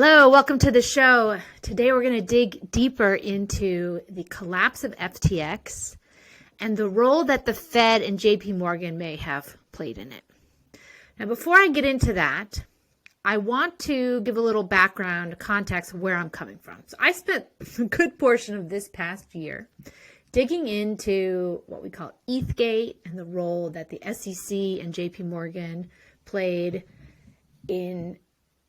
Hello, welcome to the show. Today we're going to dig deeper into the collapse of FTX and the role that the Fed and JP Morgan may have played in it. Now, before I get into that, I want to give a little background, context of where I'm coming from. So I spent a good portion of this past year digging into what we call ETHgate and the role that the SEC and JP Morgan played in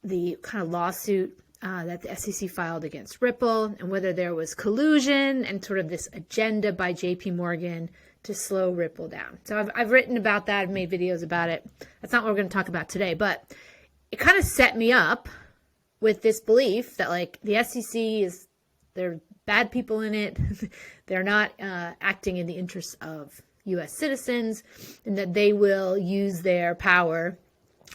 the kind of lawsuit that the SEC filed against Ripple, and whether there was collusion and sort of this agenda by JP Morgan to slow Ripple down. So I've written about that, I've made videos about it. That's not what we're going to talk about today, but it kind of set me up with this belief that like the SEC they're bad people in it. They're not acting in the interests of U.S. citizens, and that they will use their power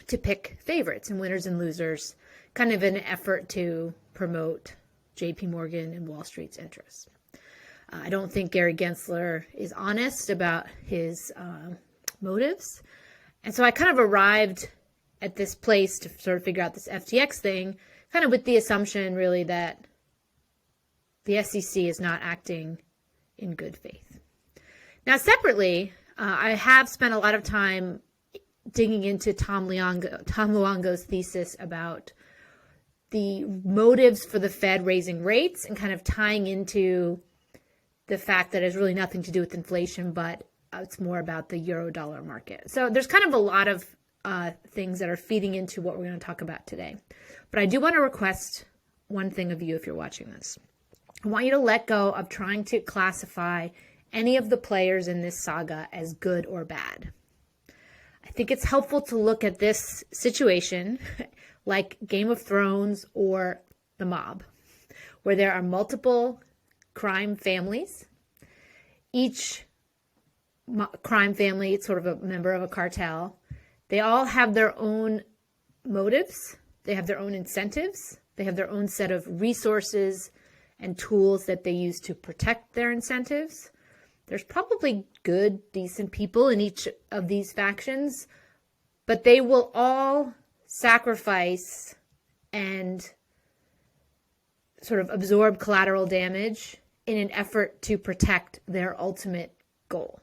to pick favorites and winners and losers, kind of in an effort to promote JP Morgan and Wall Street's interests. I don't think Gary Gensler is honest about his motives. And so I kind of arrived at this place to sort of figure out this FTX thing, kind of with the assumption really that the SEC is not acting in good faith. Now, separately, I have spent a lot of time digging into Tom Luongo's thesis about the motives for the Fed raising rates and kind of tying into the fact that it has really nothing to do with inflation, but it's more about the euro-dollar market. So there's kind of a lot of things that are feeding into what we're going to talk about today. But I do want to request one thing of you if you're watching this. I want you to let go of trying to classify any of the players in this saga as good or bad. I think it's helpful to look at this situation like Game of Thrones or the mob, where there are multiple crime families. Each crime family is sort of a member of a cartel. They all have their own motives. They have their own incentives. They have their own set of resources and tools that they use to protect their incentives. There's probably good, decent people in each of these factions, but they will all sacrifice and sort of absorb collateral damage in an effort to protect their ultimate goal.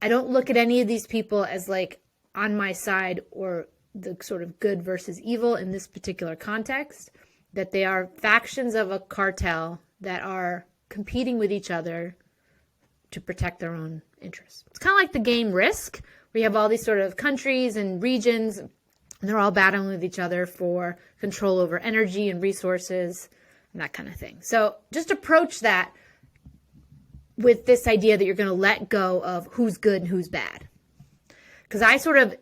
I don't look at any of these people as like on my side or the sort of good versus evil in this particular context, that they are factions of a cartel that are competing with each other to protect their own interests. It's kind of like the game Risk, where you have all these sort of countries and regions, and they're all battling with each other for control over energy and resources and that kind of thing. So just approach that with this idea that you're going to let go of who's good and who's bad. Because I sort of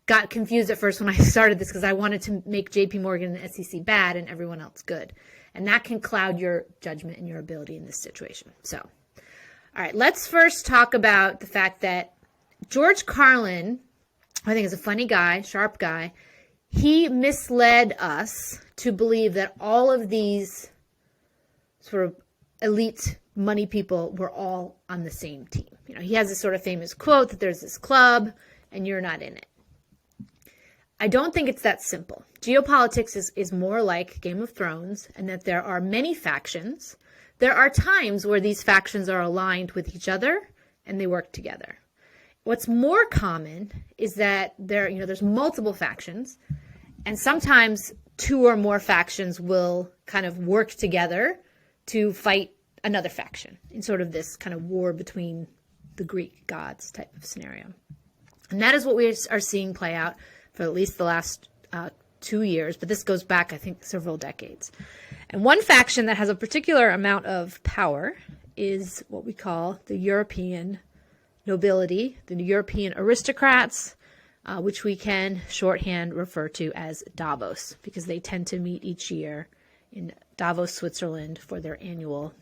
got confused at first when I started this because I wanted to make JP Morgan and SEC bad and everyone else good. And that can cloud your judgment and your ability in this situation. So, all right, let's first talk about the fact that George Carlin, I think is a funny guy, sharp guy. He misled us to believe that all of these sort of elite money people were all on the same team. You know, he has this sort of famous quote that there's this club and you're not in it. I don't think it's that simple. Geopolitics is more like Game of Thrones, and that there are many factions. There are times where these factions are aligned with each other and they work together. What's more common is that there's multiple factions, and sometimes two or more factions will kind of work together to fight another faction in sort of this kind of war between the Greek gods type of scenario. And that is what we are seeing play out for at least the last 2 years, but this goes back, I think, several decades. And one faction that has a particular amount of power is what we call the European nobility, the European aristocrats, which we can shorthand refer to as Davos, because they tend to meet each year in Davos, Switzerland, for their annual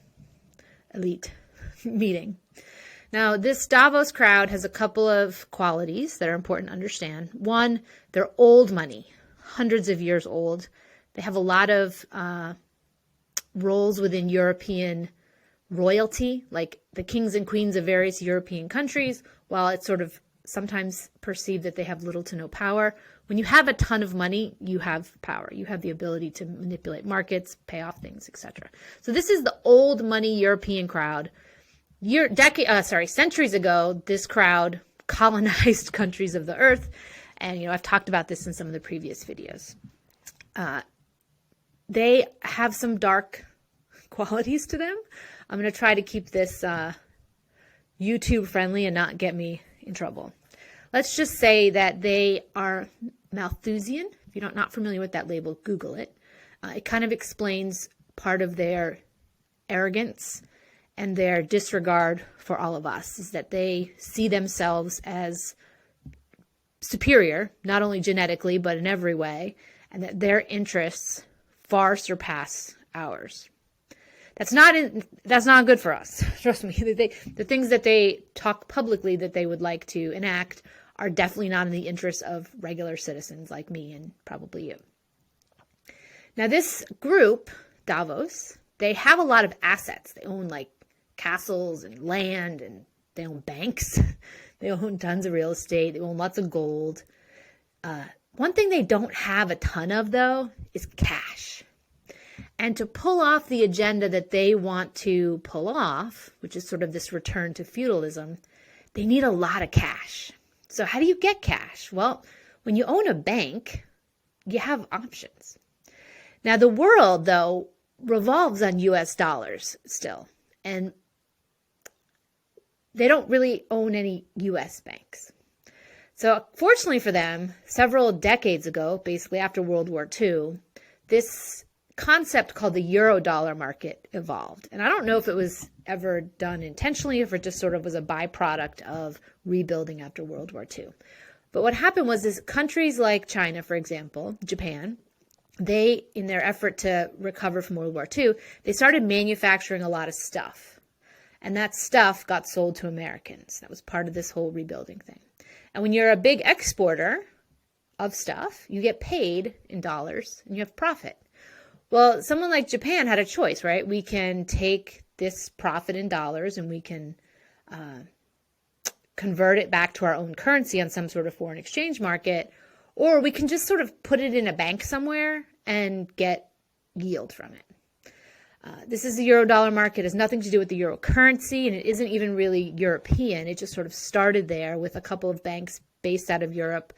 elite meeting. Now, this Davos crowd has a couple of qualities that are important to understand. One, they're old money, hundreds of years old. They have a lot of roles within European royalty, like the kings and queens of various European countries. While it's sort of sometimes perceived that they have little to no power, When you have a ton of money, you have power. You have the ability to manipulate markets, pay off things, etc. So this is the old money European crowd. Centuries ago, this crowd colonized countries of the earth. And, I've talked about this in some of the previous videos. They have some dark qualities to them. I'm going to try to keep this YouTube friendly and not get me in trouble. Let's just say that they are Malthusian. If you're not familiar with that label, Google it. It kind of explains part of their arrogance and their disregard for all of us, is that they see themselves as superior, not only genetically, but in every way, and that their interests far surpass ours. That's not good for us. Trust me. The things that they talk publicly that they would like to enact are definitely not in the interests of regular citizens like me and probably you. Now, this group, Davos, they have a lot of assets. They own like castles and land, and they own banks. They own tons of real estate. They own lots of gold. One thing they don't have a ton of, though, is cash. And to pull off the agenda that they want to pull off, which is sort of this return to feudalism, they need a lot of cash. So how do you get cash? Well, when you own a bank, you have options. Now, the world, though, revolves on US dollars still. And they don't really own any US banks. So fortunately for them, several decades ago, basically after World War II, this concept called the Eurodollar market evolved. And I don't know if it was ever done intentionally, if it just sort of was a byproduct of rebuilding after World War II. But what happened was this: countries like China, for example, Japan, they, in their effort to recover from World War II, they started manufacturing a lot of stuff. And that stuff got sold to Americans. That was part of this whole rebuilding thing. And when you're a big exporter of stuff, you get paid in dollars and you have profit. Well, someone like Japan had a choice, right? We can take this profit in dollars and we can convert it back to our own currency on some sort of foreign exchange market, or we can just sort of put it in a bank somewhere and get yield from it. This is the Eurodollar market. It has nothing to do with the euro currency, and it isn't even really European. It just sort of started there with a couple of banks based out of Europe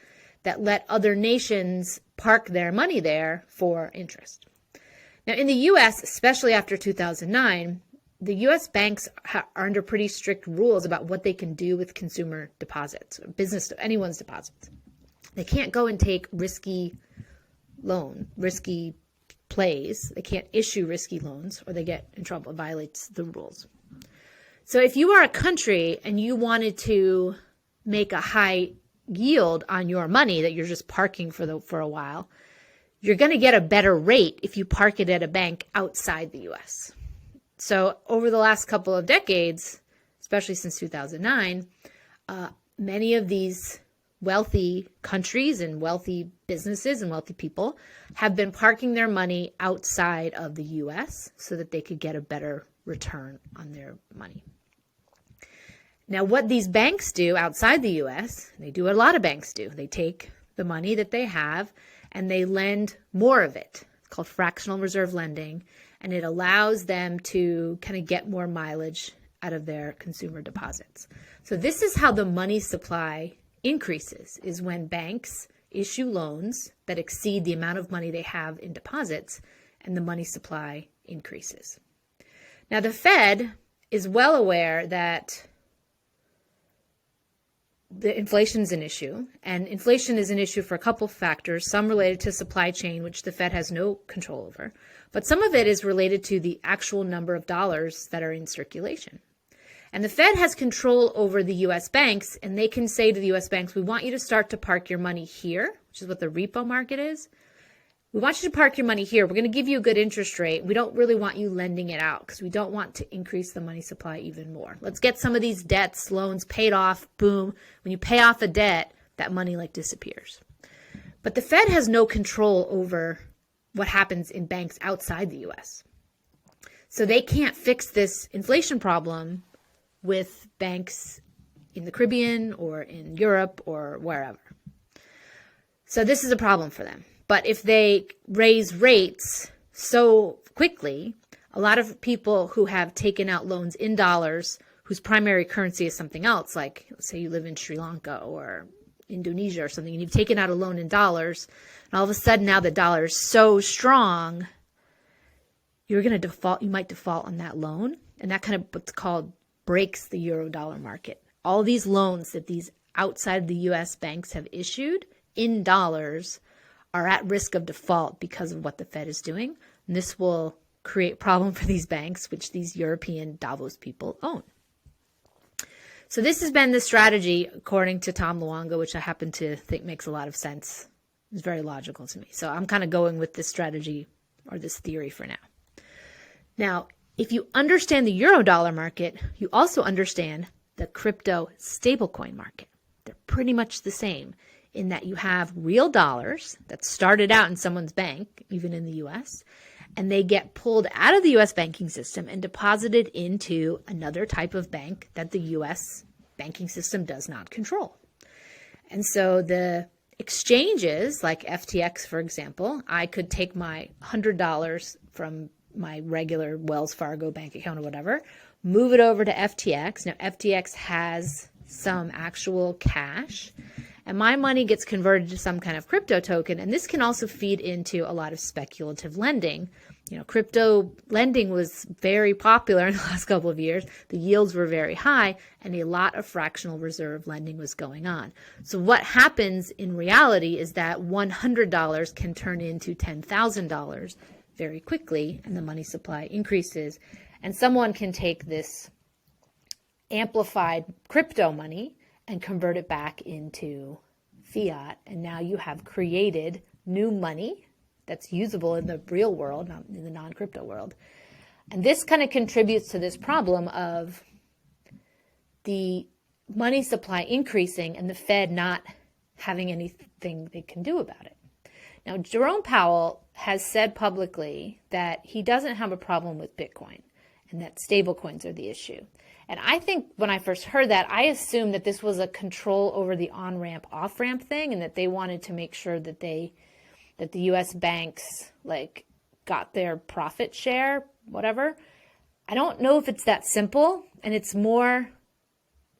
that let other nations park their money there for interest. Now, in the U.S., especially after 2009, the U.S. banks are under pretty strict rules about what they can do with consumer deposits, or anyone's deposits. They can't go and take risky plays. They can't issue risky loans, or they get in trouble. It violates the rules. So if you are a country and you wanted to make a high yield on your money that you're just parking for a while, you're going to get a better rate if you park it at a bank outside the U.S. So over the last couple of decades, especially since 2009, many of these wealthy countries and wealthy businesses and wealthy people have been parking their money outside of the U.S. so that they could get a better return on their money. Now, what these banks do outside the U.S., they do what a lot of banks do. They take the money that they have and they lend more of it. It's called fractional reserve lending, and it allows them to kind of get more mileage out of their consumer deposits. So this is how the money supply increases, is when banks issue loans that exceed the amount of money they have in deposits, and the money supply increases. Now, the Fed is well aware that the inflation is an issue, and inflation is an issue for a couple factors, some related to supply chain, which the Fed has no control over, but some of it is related to the actual number of dollars that are in circulation. And the Fed has control over the U.S. banks, and they can say to the U.S. banks, we want you to start to park your money here, which is what the repo market is. We want you to park your money here. We're going to give you a good interest rate. We don't really want you lending it out because we don't want to increase the money supply even more. Let's get some of these debts, loans paid off. Boom. When you pay off a debt, that money disappears. But the Fed has no control over what happens in banks outside the U.S. So they can't fix this inflation problem with banks in the Caribbean or in Europe or wherever. So this is a problem for them. But if they raise rates so quickly, a lot of people who have taken out loans in dollars, whose primary currency is something else, like say you live in Sri Lanka or Indonesia or something, and you've taken out a loan in dollars, and all of a sudden now the dollar is so strong, you're going to default. You might default on that loan, and that kind of what's called breaks the euro dollar market. All these loans that these outside the U.S. banks have issued in dollars are at risk of default because of what the Fed is doing. And this will create a problem for these banks, which these European Davos people own. So this has been the strategy, according to Tom Luongo, which I happen to think makes a lot of sense. It's very logical to me. So I'm kind of going with this strategy or this theory for now. Now, if you understand the eurodollar market, you also understand the crypto stablecoin market. They're pretty much the same in that you have real dollars that started out in someone's bank, even in the US, and they get pulled out of the US banking system and deposited into another type of bank that the US banking system does not control. And so the exchanges, like FTX, for example, I could take my $100 from my regular Wells Fargo bank account or whatever, move it over to FTX. Now, FTX has some actual cash, and my money gets converted to some kind of crypto token. And this can also feed into a lot of speculative lending. You know, crypto lending was very popular in the last couple of years. The yields were very high, and a lot of fractional reserve lending was going on. So what happens in reality is that $100 can turn into $10,000 very quickly, and the money supply increases. And someone can take this amplified crypto money and convert it back into fiat. And now you have created new money that's usable in the real world, not in the non-crypto world. And this kind of contributes to this problem of the money supply increasing and the Fed not having anything they can do about it. Now, Jerome Powell has said publicly that he doesn't have a problem with Bitcoin and that stablecoins are the issue. And I think when I first heard that, I assumed that this was a control over the on-ramp, off-ramp thing, and that they wanted to make sure that the U.S. banks like got their profit share, whatever. I don't know if it's that simple, and it's more,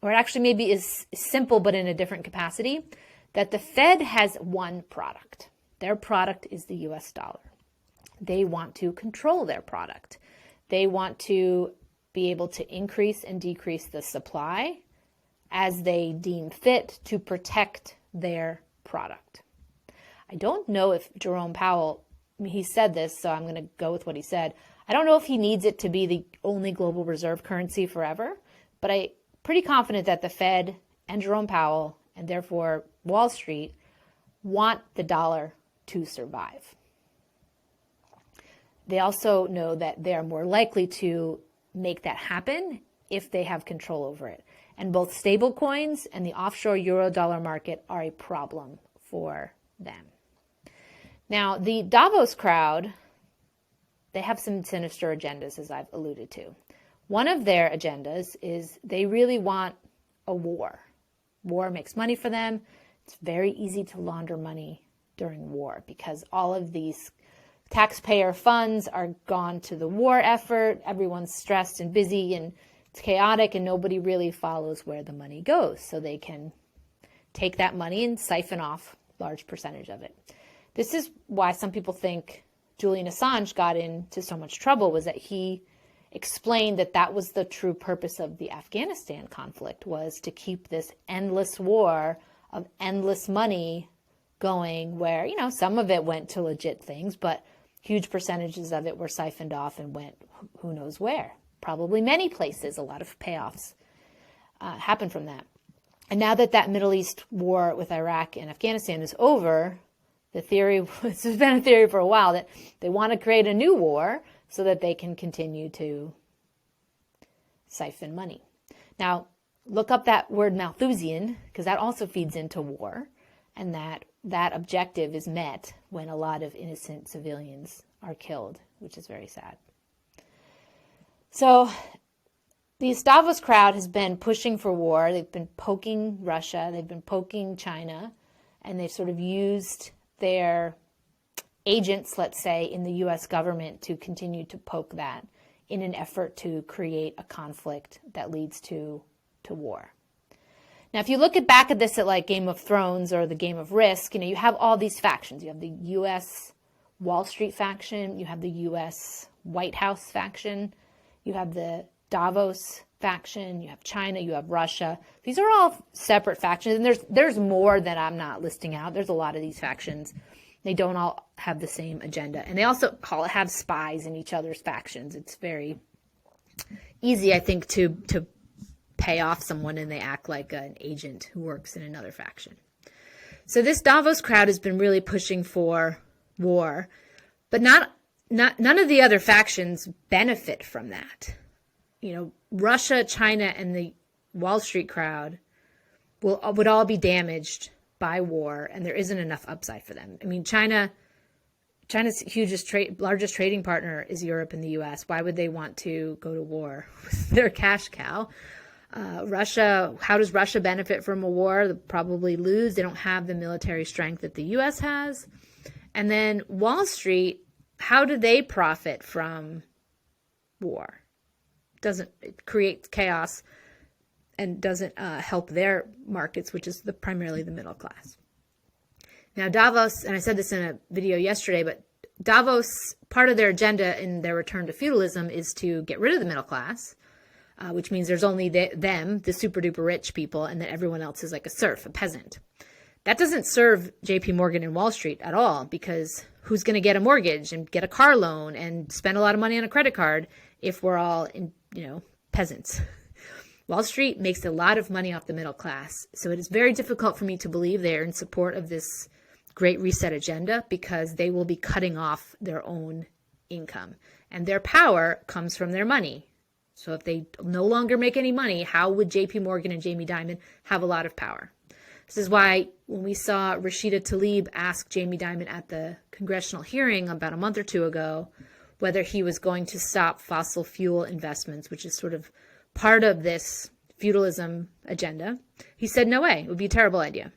or it actually maybe is simple but in a different capacity, that the Fed has one product. Their product is the U.S. dollar. They want to control their product. They want to be able to increase and decrease the supply as they deem fit to protect their product. I don't know if Jerome Powell, he said this, so I'm going to go with what he said. I don't know if he needs it to be the only global reserve currency forever, but I'm pretty confident that the Fed and Jerome Powell, and therefore Wall Street, want the dollar to survive. They also know that they are more likely to make that happen if they have control over it. And both stablecoins and the offshore euro-dollar market are a problem for them. Now, the Davos crowd, they have some sinister agendas, as I've alluded to. One of their agendas is they really want a war. War makes money for them. It's very easy to launder money during war because all of these taxpayer funds are gone to the war effort. Everyone's stressed and busy and it's chaotic and nobody really follows where the money goes. So they can take that money and siphon off a large percentage of it. This is why some people think Julian Assange got into so much trouble, was that he explained that that was the true purpose of the Afghanistan conflict, was to keep this endless war of endless money going where, you know, some of it went to legit things, but huge percentages of it were siphoned off and went who knows where. Probably many places. A lot of payoffs happened from that. And now that that Middle East war with Iraq and Afghanistan is over, the theory, this has been a theory for a while, that they want to create a new war so that they can continue to siphon money. Now, look up that word Malthusian, because that also feeds into war, and that objective is met when a lot of innocent civilians are killed, which is very sad. So the Davos crowd has been pushing for war. They've been poking Russia. They've been poking China. and they've sort of used their agents, let's say, in the U.S. government to continue to poke that in an effort to create a conflict that leads to war. Now, if you look back at this at like Game of Thrones or the Game of Risk, you have all these factions. You have the U.S. Wall Street faction, you have the U.S. White House faction, you have the Davos faction, you have China, you have Russia. These are all separate factions, and there's more that I'm not listing out. There's a lot of these factions. They don't all have the same agenda, and they also all have spies in each other's factions. It's very easy, I think, to pay off someone and they act like an agent who works in another faction. So this Davos crowd has been really pushing for war, but none of the other factions benefit from that. Russia, China, and the Wall Street crowd would all be damaged by war, and there isn't enough upside for them. I mean, China's largest trading partner is Europe and the U.S. Why would they want to go to war with their cash cow? Russia, how does Russia benefit from a war? They'll probably lose. They don't have the military strength that the U.S. has. And then Wall Street, how do they profit from war? It creates chaos and doesn't help their markets, which is primarily the middle class. Now Davos, and I said this in a video yesterday, but Davos, part of their agenda in their return to feudalism is to get rid of the middle class, which means there's only them, the super duper rich people, and that everyone else is like a serf, a peasant. That doesn't serve JP Morgan and Wall Street at all, because who's going to get a mortgage and get a car loan and spend a lot of money on a credit card if we're all peasants? Wall Street makes a lot of money off the middle class. So it is very difficult for me to believe they're in support of this Great Reset agenda, because they will be cutting off their own income. And their power comes from their money. So if they no longer make any money, how would JP Morgan and Jamie Dimon have a lot of power? This is why when we saw Rashida Tlaib ask Jamie Dimon at the congressional hearing about a month or two ago whether he was going to stop fossil fuel investments, which is sort of part of this feudalism agenda, he said no way, it would be a terrible idea,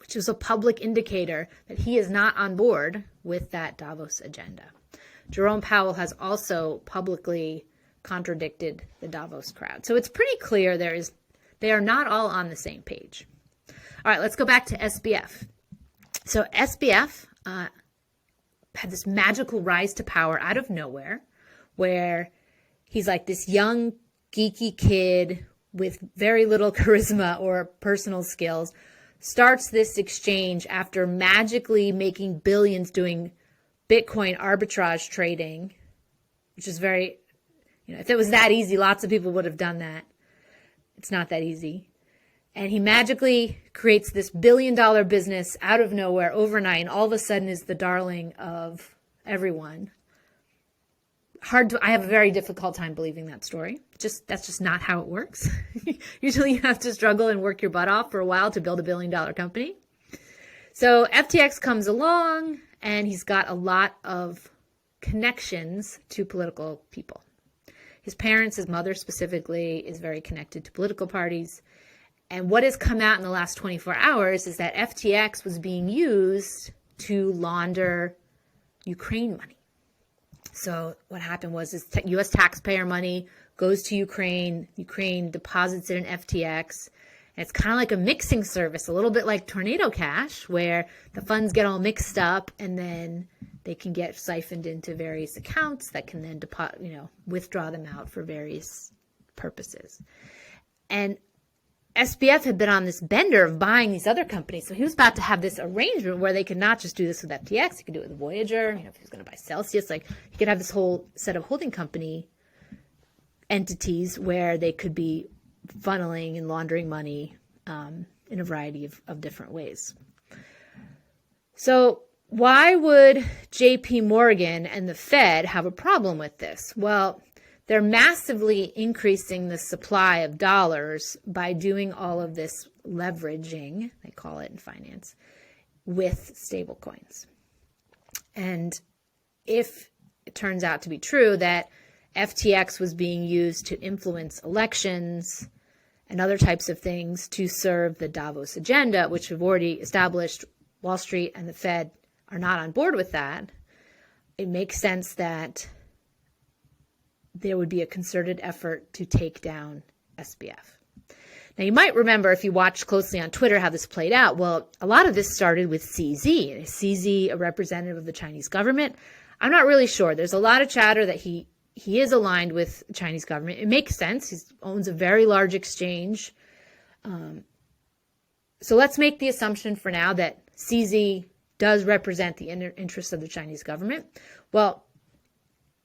which was a public indicator that he is not on board with that Davos agenda. Jerome Powell has also publicly contradicted the Davos crowd. So it's pretty clear they are not all on the same page. All right, let's go back to SBF. So SBF had this magical rise to power out of nowhere, where he's like this young, geeky kid with very little charisma or personal skills, starts this exchange after magically making billions doing Bitcoin arbitrage trading, which is very, if it was that easy, lots of people would have done that. It's not that easy. And he magically creates this billion-dollar business out of nowhere overnight, and all of a sudden is the darling of everyone. I have a very difficult time believing that story. That's just not how it works. Usually you have to struggle and work your butt off for a while to build a billion-dollar company. So FTX comes along, and he's got a lot of connections to political people. His parents, his mother specifically, is very connected to political parties. And what has come out in the last 24 hours is that FTX was being used to launder Ukraine money. So what happened was U.S. taxpayer money goes to Ukraine. Ukraine deposits it in FTX. And it's kind of like a mixing service, a little bit like Tornado Cash, where the funds get all mixed up and then they can get siphoned into various accounts that can then withdraw them out for various purposes. And SBF had been on this bender of buying these other companies. So he was about to have this arrangement where they could not just do this with FTX. He could do it with Voyager. If he was going to buy Celsius, he could have this whole set of holding company entities where they could be funneling and laundering money in a variety of different ways. So why would JP Morgan and the Fed have a problem with this? Well, they're massively increasing the supply of dollars by doing all of this leveraging, they call it in finance, with stablecoins. And if it turns out to be true that FTX was being used to influence elections and other types of things to serve the Davos agenda, which we've already established Wall Street and the Fed are not on board with that, it makes sense that there would be a concerted effort to take down SBF. Now, you might remember, if you watched closely on Twitter, how this played out. Well, a lot of this started with CZ. Is CZ a representative of the Chinese government? I'm not really sure. There's a lot of chatter that he is aligned with the Chinese government. It makes sense. He owns a very large exchange. So let's make the assumption for now that CZ does represent the interests of the Chinese government. Well,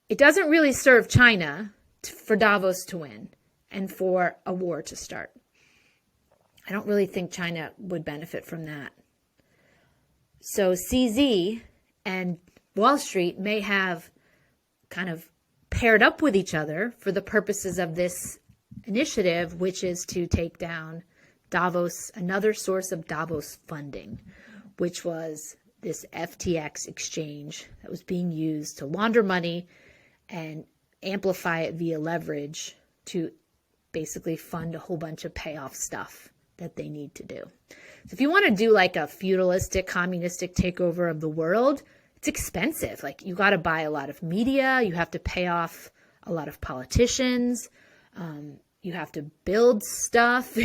it doesn't really serve China for Davos to win and for a war to start. I don't really think China would benefit from that. So CZ and Wall Street may have kind of paired up with each other for the purposes of this initiative, which is to take down Davos, another source of Davos funding, which was this FTX exchange that was being used to launder money and amplify it via leverage to basically fund a whole bunch of payoff stuff that they need to do. So if you want to do like a feudalistic, communistic takeover of the world, it's expensive. Like, you got to buy a lot of media. You have to pay off a lot of politicians. You have to build stuff.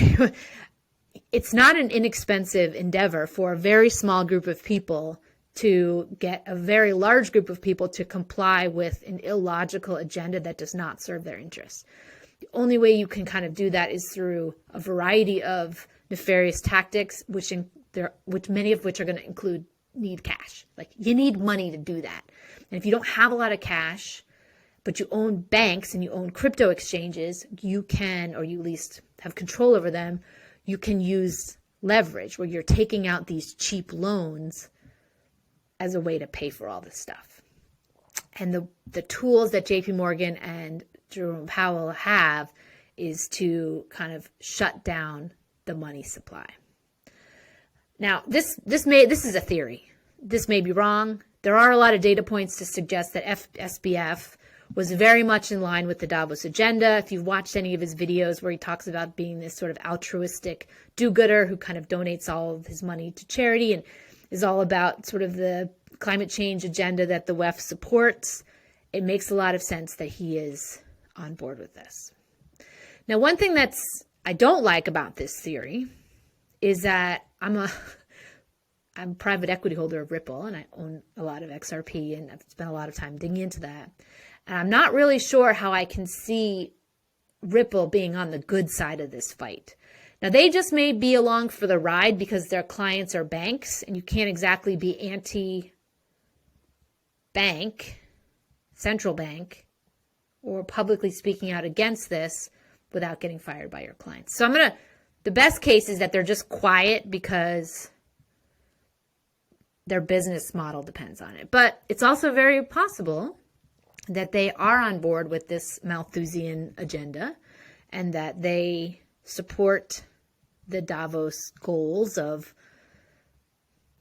It's not an inexpensive endeavor for a very small group of people to get a very large group of people to comply with an illogical agenda that does not serve their interests. The only way you can kind of do that is through a variety of nefarious tactics, which many of which are going to include need cash. Like, you need money to do that. And if you don't have a lot of cash, but you own banks and you own crypto exchanges, you can, or you at least have control over them, you can use leverage where you're taking out these cheap loans as a way to pay for all this stuff. And the tools that JP Morgan and Jerome Powell have is to kind of shut down the money supply. Now, this is a theory. This may be wrong. There are a lot of data points to suggest that SBF was very much in line with the Davos agenda. If you've watched any of his videos where he talks about being this sort of altruistic do-gooder who kind of donates all of his money to charity and is all about sort of the climate change agenda that the WEF supports, it makes a lot of sense that he is on board with this. Now, one thing I don't like about this theory is that I'm a private equity holder of Ripple, and I own a lot of XRP, and I've spent a lot of time digging into that. And I'm not really sure how I can see Ripple being on the good side of this fight. Now, they just may be along for the ride because their clients are banks, and you can't exactly be anti-bank, central bank, or publicly speaking out against this without getting fired by your clients. So the best case is that they're just quiet because their business model depends on it. But it's also very possible that they are on board with this Malthusian agenda and that they support the Davos goals of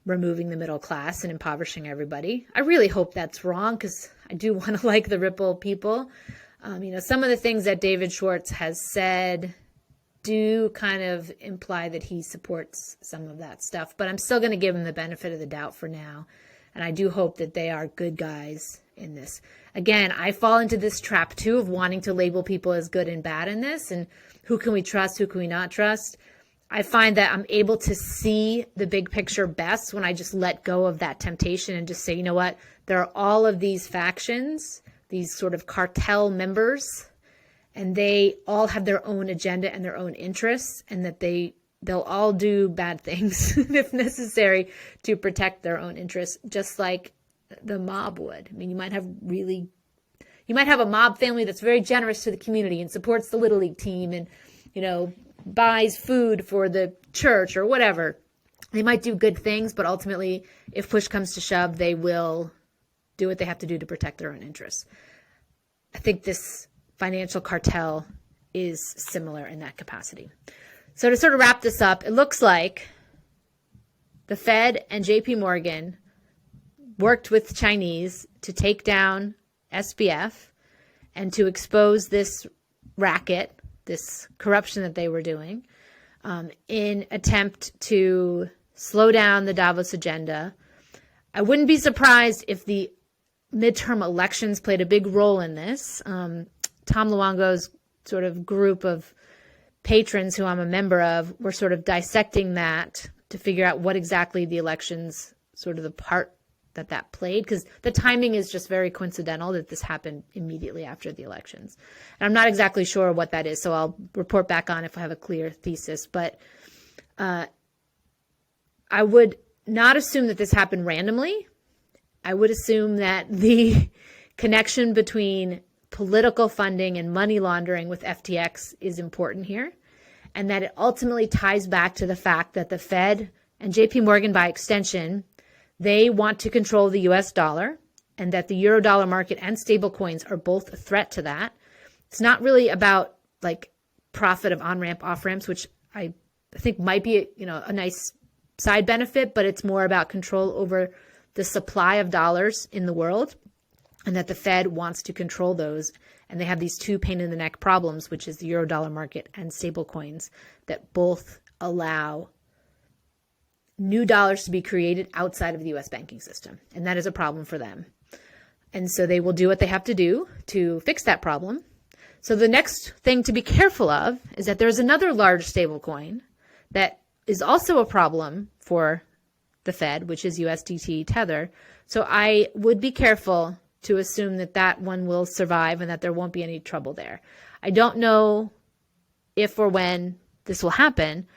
removing the middle class and impoverishing everybody. I really hope that's wrong because I do want to like the Ripple people. Some of the things that David Schwartz has said do kind of imply that he supports some of that stuff, but I'm still going to give him the benefit of the doubt for now. And I do hope that they are good guys in this. Again, I fall into this trap too of wanting to label people as good and bad in this. And who can we trust? Who can we not trust? I find that I'm able to see the big picture best when I just let go of that temptation and just say, you know what? There are all of these factions, these sort of cartel members, and they all have their own agenda and their own interests, and that they'll all do bad things if necessary to protect their own interests, just like the mob would. I mean, you might have a mob family that's very generous to the community and supports the Little League team and, buys food for the church or whatever. They might do good things, but ultimately, if push comes to shove, they will do what they have to do to protect their own interests. I think this financial cartel is similar in that capacity. So to sort of wrap this up, it looks like the Fed and JP Morgan worked with Chinese to take down SBF and to expose this racket this corruption that they were doing in attempt to slow down the Davos agenda. I wouldn't be surprised if the midterm elections played a big role in this. Tom Luongo's sort of group of patrons who I'm a member of were sort of dissecting that to figure out what exactly the elections, sort of the part that played, because the timing is just very coincidental that this happened immediately after the elections. And I'm not exactly sure what that is, so I'll report back on if I have a clear thesis. But I would not assume that this happened randomly. I would assume that the connection between political funding and money laundering with FTX is important here, and that it ultimately ties back to the fact that the Fed and JP Morgan, by extension, they want to control the US dollar, and that the Eurodollar market and stablecoins are both a threat to that. It's not really about like profit of on-ramp, off-ramps, which I think might be a nice side benefit, but it's more about control over the supply of dollars in the world, and that the Fed wants to control those. And they have these two pain in the neck problems, which is the Eurodollar market and stablecoins, that both allow new dollars to be created outside of the US banking system. And that is a problem for them. And so they will do what they have to do to fix that problem. So the next thing to be careful of is that there's another large stablecoin that is also a problem for the Fed, which is USDT Tether. So I would be careful to assume that that one will survive and that there won't be any trouble there. I don't know if or when this will happen,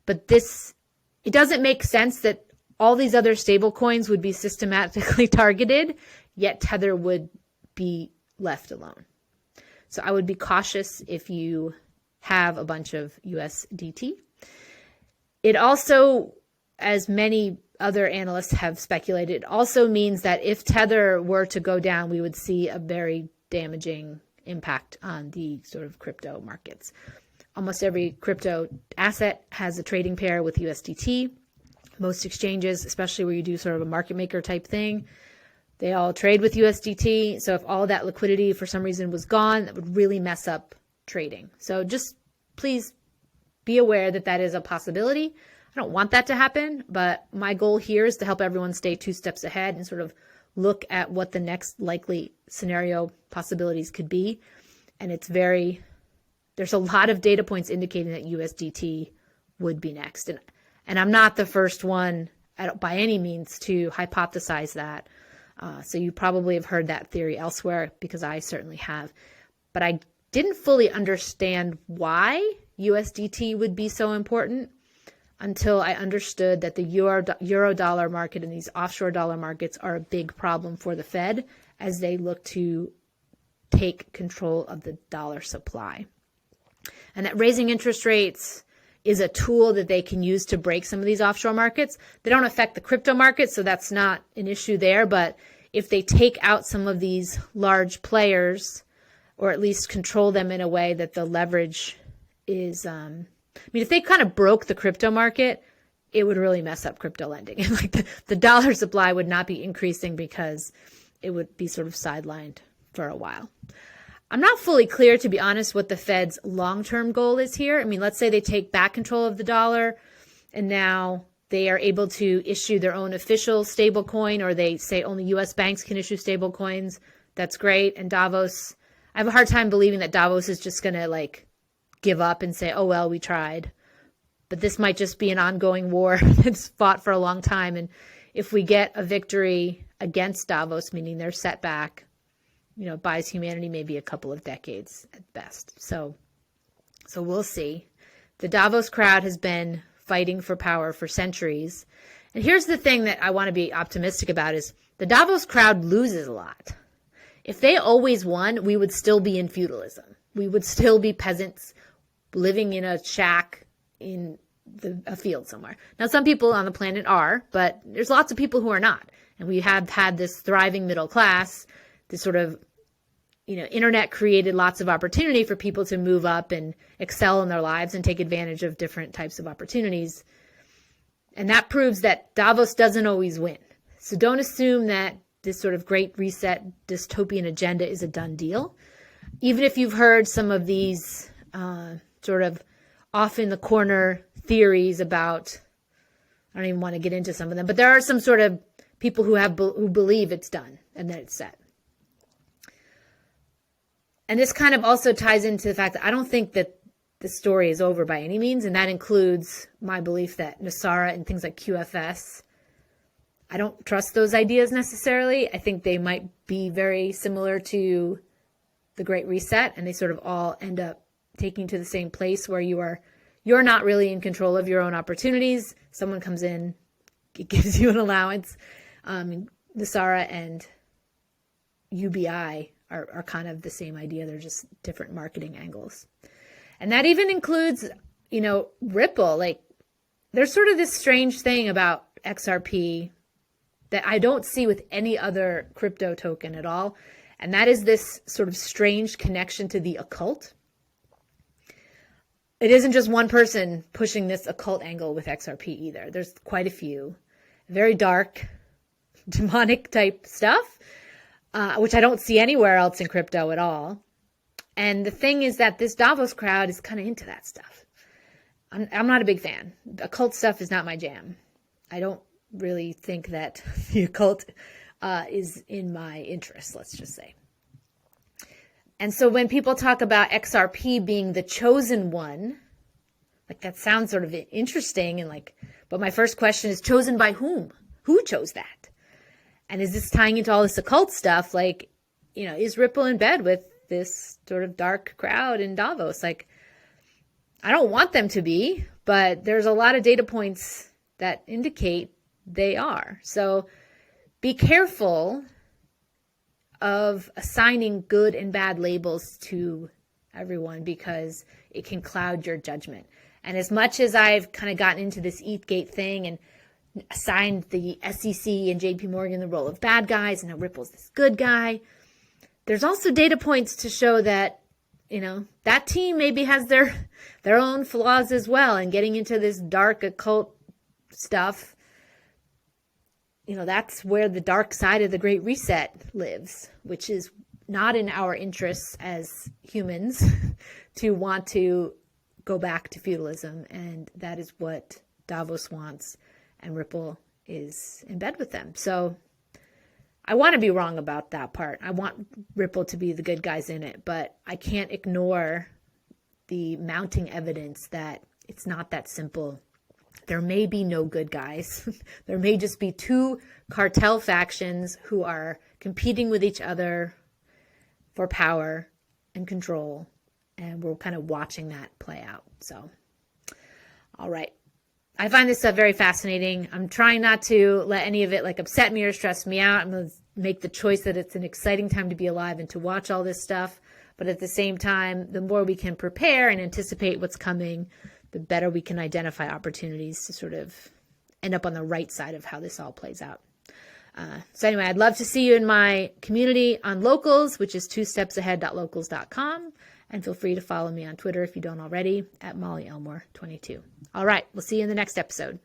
but it doesn't make sense that all these other stable coins would be systematically targeted, yet Tether would be left alone. So I would be cautious if you have a bunch of USDT. It also, as many other analysts have speculated, it also means that if Tether were to go down, we would see a very damaging impact on the sort of crypto markets. Almost every crypto asset has a trading pair with USDT. Most exchanges, especially where you do sort of a market maker type thing, they all trade with USDT. So if all that liquidity for some reason was gone, that would really mess up trading. So just please be aware that that is a possibility. I don't want that to happen, but my goal here is to help everyone stay 2 steps ahead and sort of look at what the next likely scenario possibilities could be. And there's a lot of data points indicating that USDT would be next. And I'm not the first one by any means to hypothesize that. So you probably have heard that theory elsewhere, because I certainly have. But I didn't fully understand why USDT would be so important until I understood that the Eurodollar market and these offshore dollar markets are a big problem for the Fed as they look to take control of the dollar supply. And that raising interest rates is a tool that they can use to break some of these offshore markets. They don't affect the crypto market, so that's not an issue there. But if they take out some of these large players, or at least control them in a way that the leverage is, if they kind of broke the crypto market, it would really mess up crypto lending. Like the dollar supply would not be increasing because it would be sort of sidelined for a while. I'm not fully clear, to be honest, what the Fed's long-term goal is here. Let's say they take back control of the dollar and now they are able to issue their own official stable coin, or they say only US banks can issue stable coins. That's great. And Davos, I have a hard time believing that Davos is just going to give up and say, oh, well, we tried. But this might just be an ongoing war that's fought for a long time. And if we get a victory against Davos, meaning they're set back, it buys humanity maybe a couple of decades at best. So we'll see. The Davos crowd has been fighting for power for centuries. And here's the thing that I want to be optimistic about is the Davos crowd loses a lot. If they always won, we would still be in feudalism. We would still be peasants living in a shack in a field somewhere. Now, some people on the planet are, but there's lots of people who are not. And we have had this thriving middle class, this sort of internet created lots of opportunity for people to move up and excel in their lives and take advantage of different types of opportunities. And that proves that Davos doesn't always win. So don't assume that this sort of great reset dystopian agenda is a done deal. Even if you've heard some of these sort of off in the corner theories about, I don't even want to get into some of them, but there are some sort of people who believe it's done and that it's set. And this kind of also ties into the fact that I don't think that the story is over by any means, and that includes my belief that Nasara and things like QFS, I don't trust those ideas necessarily. I think they might be very similar to the Great Reset, and they sort of all end up taking to the same place where you're not really in control of your own opportunities. Someone comes in, it gives you an allowance. Nasara and UBI are kind of the same idea. They're just different marketing angles. And that even includes, Ripple. Like, there's sort of this strange thing about XRP that I don't see with any other crypto token at all. And that is this sort of strange connection to the occult. It isn't just one person pushing this occult angle with XRP either. There's quite a few. Very dark, demonic type stuff, which I don't see anywhere else in crypto at all. And the thing is that this Davos crowd is kind of into that stuff. I'm not a big fan. The occult stuff is not my jam. I don't really think that the occult is in my interest, let's just say. And so when people talk about XRP being the chosen one, like that sounds sort of interesting but my first question is, chosen by whom? Who chose that? And is this tying into all this occult stuff? Is Ripple in bed with this sort of dark crowd in Davos? I don't want them to be, but there's a lot of data points that indicate they are. So be careful of assigning good and bad labels to everyone, because it can cloud your judgment. And as much as I've kind of gotten into this Eatgate thing and assigned the SEC and JP Morgan the role of bad guys, and now Ripple's this good guy, there's also data points to show that, that team maybe has their own flaws as well. And getting into this dark occult stuff, that's where the dark side of the Great Reset lives, which is not in our interests as humans to want to go back to feudalism. And that is what Davos wants, and Ripple is in bed with them. So I want to be wrong about that part. I want Ripple to be the good guys in it, but I can't ignore the mounting evidence that it's not that simple. There may be no good guys. There may just be two cartel factions who are competing with each other for power and control, and we're kind of watching that play out. So, all right. I find this stuff very fascinating. I'm trying not to let any of it upset me or stress me out. I'm going to make the choice that it's an exciting time to be alive and to watch all this stuff. But at the same time, the more we can prepare and anticipate what's coming, the better we can identify opportunities to sort of end up on the right side of how this all plays out. So anyway, I'd love to see you in my community on Locals, which is 2stepsahead.locals.com. And feel free to follow me on Twitter if you don't already, at MollyElmore22. All right, we'll see you in the next episode.